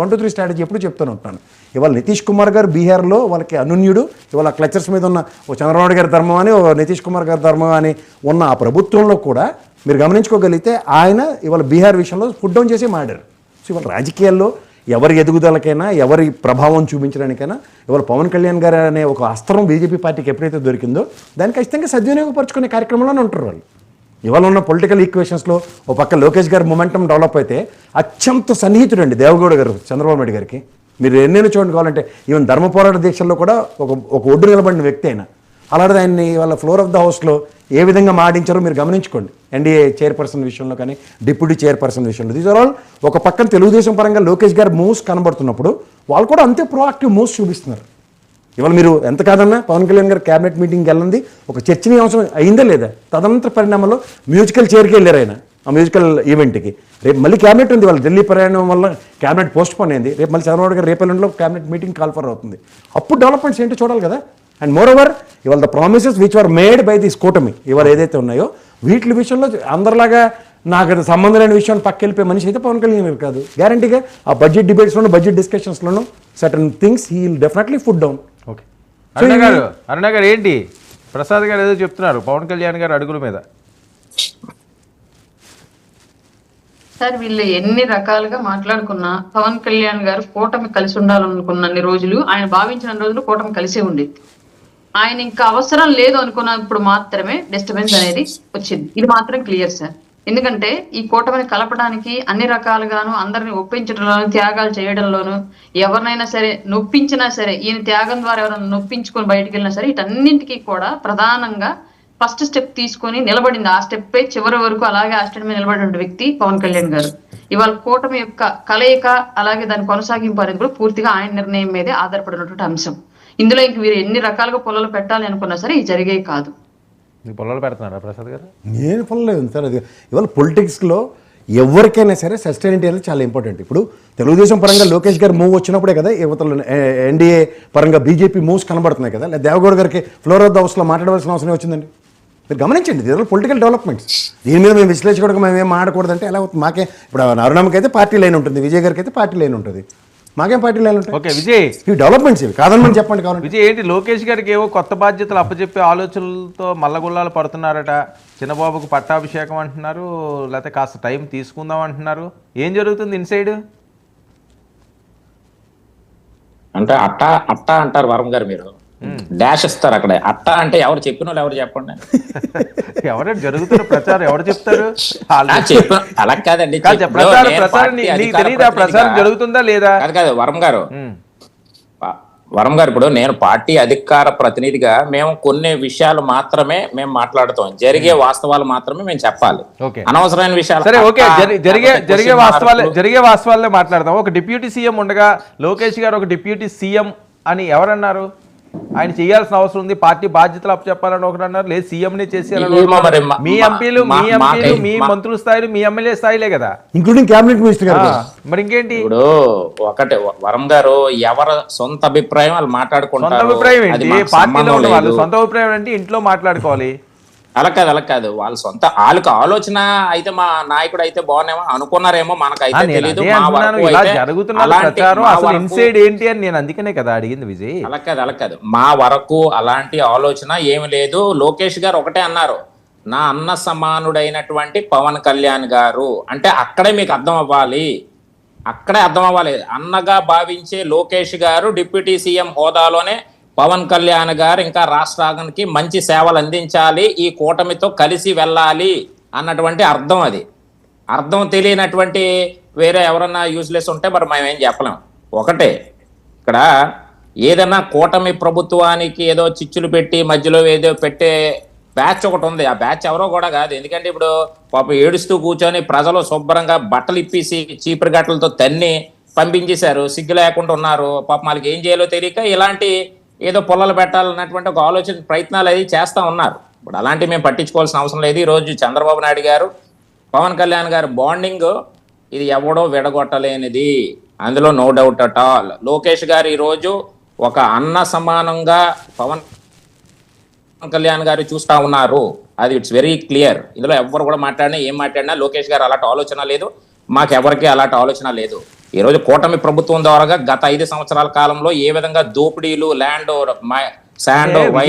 1, 2, 3 strategy ఎప్పుడు చెప్తూనే ఉంటాను. ఇవాళ నితీష్ కుమార్ గారు బీహార్లో వాళ్ళకి అనున్యుడు, ఇవాళ క్లచర్స్ మీద ఉన్న ఓ చంద్రబాబు గారి ధర్మం అని, ఓ నితీష్ కుమార్ గారి ధర్మం అని ఉన్న ఆ ప్రభుత్వంలో కూడా మీరు గమనించుకోగలిగితే ఆయన ఇవాళ బీహార్ విషయంలో ఫుడ్ డౌన్ చేసి మాడారు. సో ఇవాళ రాజకీయాల్లో ఎవరి ఎదుగుదలకైనా ఎవరి ప్రభావం చూపించడానికైనా ఇవాళ పవన్ కళ్యాణ్ గారు అనే ఒక అస్త్రం బీజేపీ పార్టీకి ఎప్పుడైతే దొరికిందో దాన్ని ఖచ్చితంగా సద్వినియోగపరచుకునే కార్యక్రమంలోనే ఉంటారు వాళ్ళు. ఇవాళ ఉన్న పొలిటికల్ ఈక్వేషన్స్లో ఓ పక్క లోకేష్ గారు మొమెంటం డెవలప్ అయితే అత్యంత సన్నిహితుడు అండి దేవగౌడ గారు చంద్రబాబు నాయుడు గారికి. మీరు ఎన్నెన్నో చూడండి కావాలంటే ఈవెన్ ధర్మ పోరాట దీక్షల్లో కూడా ఒక ఒడ్డు నిలబడిన వ్యక్తి అయినా అలాంటిది ఆయన్ని వాళ్ళ ఫ్లోర్ ఆఫ్ ద హౌస్లో ఏ విధంగా మాడించారో మీరు గమనించుకోండి. ఎన్డీఏ చైర్పర్సన్ విషయంలో కానీ డిప్యూటీ చైర్పర్సన్ విషయంలో దీస్ ఆర్ ఆల్ ఒక పక్కన తెలుగుదేశం పరంగా లోకేష్ గారు మూవ్స్ కనబడుతున్నప్పుడు వాళ్ళు కూడా అంతే ప్రోయాక్టివ్ మూవ్స్ చూపిస్తున్నారు. ఇవాళ మీరు ఎంత కాదన్నా పవన్ కళ్యాణ్ గారు క్యాబినెట్ మీటింగ్కి వెళ్ళింది ఒక చర్చనీయాంశం అయిందా లేదా, తదనంతర పరిణామంలో మ్యూజికల్ చైర్కి వెళ్ళారు ఆయన ఆ మ్యూజికల్ ఈవెంట్కి. రేపు మళ్ళీ క్యాబినెట్ ఉంది, వాళ్ళు ఢిల్లీ ప్రయాణం వల్ల క్యాబినెట్ పోస్ట్ పోన్ అయింది. రేపు మళ్ళీ చంద్రబాబు గారు రేపల్లిలో క్యాబినెట్ మీటింగ్ కాల్ఫర్ అవుతుంది. అప్పుడు డెవలప్మెంట్స్ ఏంటో చూడాలి కదా. అండ్ మోర్ ఓవర్ ఇవాళ the promises which are made by this కూటమి ఇవాళ ఏదైతే ఉన్నాయో వీటి విషయంలో అందరిలాగా నాకు అది సంబంధం లేని విషయాన్ని పక్క వెళ్ళిపోయే మనిషి అయితే పవన్ కళ్యాణ్ గారు కాదు. గ్యారంటీగా ఆ బడ్జెట్ డిబేట్స్లోనూ బడ్జెట్ డిస్కషన్స్లోనూ certain things he will definitely food down. Okay Aruna garu ఏంటి ప్రసాద్ గారు ఏదో చెప్తున్నారు పవన్ కళ్యాణ్ గారు అడుగుల మీద. సార్ వీళ్ళు ఎన్ని రకాలుగా మాట్లాడుకున్నా పవన్ కళ్యాణ్ గారు కూటమి కలిసి ఉండాలనుకున్నన్ని రోజులు ఆయన భావించిన రోజులు కూటమి కలిసే ఉండేది. ఆయన ఇంకా అవసరం లేదు అనుకున్నప్పుడు మాత్రమే డిస్టర్బెన్స్ అనేది వచ్చింది. ఇది మాత్రం క్లియర్ సార్. ఎందుకంటే ఈ కూటమిని కలపడానికి అన్ని రకాలుగాను అందరిని ఒప్పించడంలోను త్యాగాలు చేయడంలోను ఎవరినైనా సరే నొప్పించినా సరే ఈయన త్యాగం ద్వారా ఎవరైనా నొప్పించుకొని బయటకు వెళ్ళినా సరే వీటన్నింటికి కూడా ప్రధానంగా ఫస్ట్ స్టెప్ తీసుకొని నిలబడింది. ఆ స్టెప్పే చివరి వరకు అలాగే ఆ స్టెప్ మీద నిలబడిన వ్యక్తి పవన్ కళ్యాణ్ గారు. ఇవాళ కూటమి యొక్క కలయిక అలాగే దాని కొనసాగింపు అనేది కూడా పూర్తిగా ఆయన నిర్ణయం మీదే ఆధారపడినటువంటి అంశం. ఇందులో ఇంక వీరు ఎన్ని రకాలుగా పొలాలు పెట్టాలి అనుకున్నా సరే ఇది జరిగే కాదు. పొలాలు పెడుతున్నారా ప్రసాద్ గారు? నేను పొలలేదు సార్. అది ఇవాళ పొలిటిక్స్లో ఎవరికైనా సరే సస్టైనిటీ అనేది చాలా ఇంపార్టెంట్. ఇప్పుడు తెలుగుదేశం పరంగా లోకేష్ గారు మూవ్ వచ్చినప్పుడే కదా యువతలు ఎన్డీఏ పరంగా బీజేపీ మూవ్స్ కనబడుతున్నాయి కదా. లేదా దేవగౌడ గారికి ఫ్లోర్ ఆఫ్ ద హౌస్లో మాట్లాడవలసిన అవసరం వచ్చిందండి. మీరు గమనించండి దీనిలో పొలిటికల్ డెవలప్మెంట్స్. దీని మీద మేము విశ్లేషకుడిగా మేము ఏం ఆడకూడదంటే ఎలా అవుతుంది. మాకే ఇప్పుడు అరుణమ్మకి అయితే పార్టీ లైన్ ఉంటుంది, విజయ్ గారికి అయితే పార్టీ లైన్ ఉంటుంది, మాకేం పార్టీ లైన్ ఉంటుంది. ఓకే విజయ్, ఇవి డెవలప్మెంట్స్ ఇవి కాదని చెప్పండి. కావాలి విజయ్ ఏంటి లోకేష్ గారికి ఏవో కొత్త బాధ్యతలు అప్పచెప్పే ఆలోచనలతో మల్లగుల్లాలు పడుతున్నారట. చిన్నబాబుకు పట్టాభిషేకం అంటున్నారు, లేకపోతే కాస్త టైం తీసుకుందాం అంటున్నారు. ఏం జరుగుతుంది ఇన్సైడ్? అంటే అట్టా అంటారు వరం గారు, మీరు డాష్ ఇస్తారు అక్కడ. అట్టా అంటే ఎవరు చెప్పిన వాళ్ళు ఎవరు చెప్పండి. ఎవరైనా జరుగుతున్న ప్రచారం ఎవరు చెప్తారు? అలా కాదండి, ప్రచారం జరుగుతుందా లేదా? కాదు వరం గారు ఇప్పుడు నేను పార్టీ అధికార ప్రతినిధిగా మేము కొన్ని విషయాలు మాత్రమే మేము మాట్లాడుతాం, జరిగే వాస్తవాలు మాత్రమే మేము చెప్పాలి, అనవసరమైన విషయాలు సరే ఓకే జరిగే వాస్తవాలే మాట్లాడతాం. ఒక డిప్యూటీ సీఎం ఉండగా లోకేష్ గారు ఒక డిప్యూటీ సీఎం అని ఎవరన్నారు? ఆయన చేయాల్సిన అవసరం ఉంది, పార్టీ బాధ్యతలు అప్పచెప్పాలని ఒకరు అన్నారు, లేదు సీఎంనే చేసేయాలని. మీ ఎంపీలు మీ మంత్రుల స్థాయిలు మీ ఎమ్మెల్యే స్థాయిలే కదా, ఇంక్లూడింగ్ క్యాబినెట్ మినిస్టర్ గారు. మరి ఇంకేంటి? ఇప్పుడు ఒకటే వరం గారు ఎవరు సొంత అభిప్రాయం వాళ్ళు మాట్లాడుకుంటారు. సొంత అభిప్రాయం ఏంటి? పార్టీలో ఉన్న వాళ్ళు సొంత అభిప్రాయం అంటే ఇంట్లో మాట్లాడుకోవాలి. అలా కాదు వాళ్ళ సొంత వాళ్ళకి ఆలోచన అయితే మా నాయకుడు అయితే బాగున్నామో అనుకున్నారేమో, మనకైతే తెలియదు. ఏంటి అని నేను అందుకనే కదా అడిగింది విజయ్. అలా కాదు మా వరకు అలాంటి ఆలోచన ఏమి లేదు. లోకేష్ గారు ఒకటే అన్నారు, నా అన్న సమానుడైనటువంటి పవన్ కళ్యాణ్ గారు అంటే అక్కడే మీకు అర్థం అవ్వాలి, అన్నగా భావించే లోకేష్ గారు డిప్యూటీ సీఎం హోదాలోనే పవన్ కళ్యాణ్ గారు ఇంకా రాష్ట్రానికి మంచి సేవలు అందించాలి, ఈ కూటమితో కలిసి వెళ్ళాలి అన్నటువంటి అర్థం. అది అర్థం తెలియనటువంటి వేరే ఎవరన్నా యూజ్లెస్ ఉంటే మరి మేము ఏం చెప్పలేం. ఒకటే ఇక్కడ ఏదైనా కూటమి ప్రభుత్వానికి ఏదో చిచ్చులు పెట్టి మధ్యలో ఏదో పెట్టే బ్యాచ్ ఒకటి ఉంది. ఆ బ్యాచ్ ఎవరో కూడా కాదు. ఎందుకంటే ఇప్పుడు పాప ఏడుస్తూ కూర్చొని ప్రజలు శుభ్రంగా బట్టలు ఇప్పేసి చీపురు గట్టలతో తన్ని పంపించేశారు, సిగ్గు లేకుండా ఉన్నారు. పాప వాళ్ళకి ఏం చేయాలో తెలియక ఇలాంటి ఏదో పొలాలు పెట్టాలన్నటువంటి ఒక ఆలోచన ప్రయత్నాలు అది చేస్తూ ఉన్నారు. ఇప్పుడు అలాంటివి మేము పట్టించుకోవాల్సిన అవసరం లేదు. ఈరోజు చంద్రబాబు నాయుడు గారు పవన్ కళ్యాణ్ గారు బాండింగ్ ఇది ఎవడో విడగొట్టలేనిది, అందులో no doubt at all. Lokesh గారు ఈరోజు ఒక అన్న సమానంగా పవన్ కళ్యాణ్ గారు చూస్తూ ఉన్నారు, అది ఇట్స్ వెరీ క్లియర్. ఇందులో ఎవరు కూడా ఏం మాట్లాడినా లోకేష్ గారు అలాంటి ఆలోచన లేదు, మాకెవరికి అలాంటి ఆలోచన లేదు. ఈరోజు కూటమి ప్రభుత్వం ద్వారా గత 5 సంవత్సరాల కాలంలో ఏ విధంగా దోపిడీలు, ల్యాండ్, శాండ్, వైన్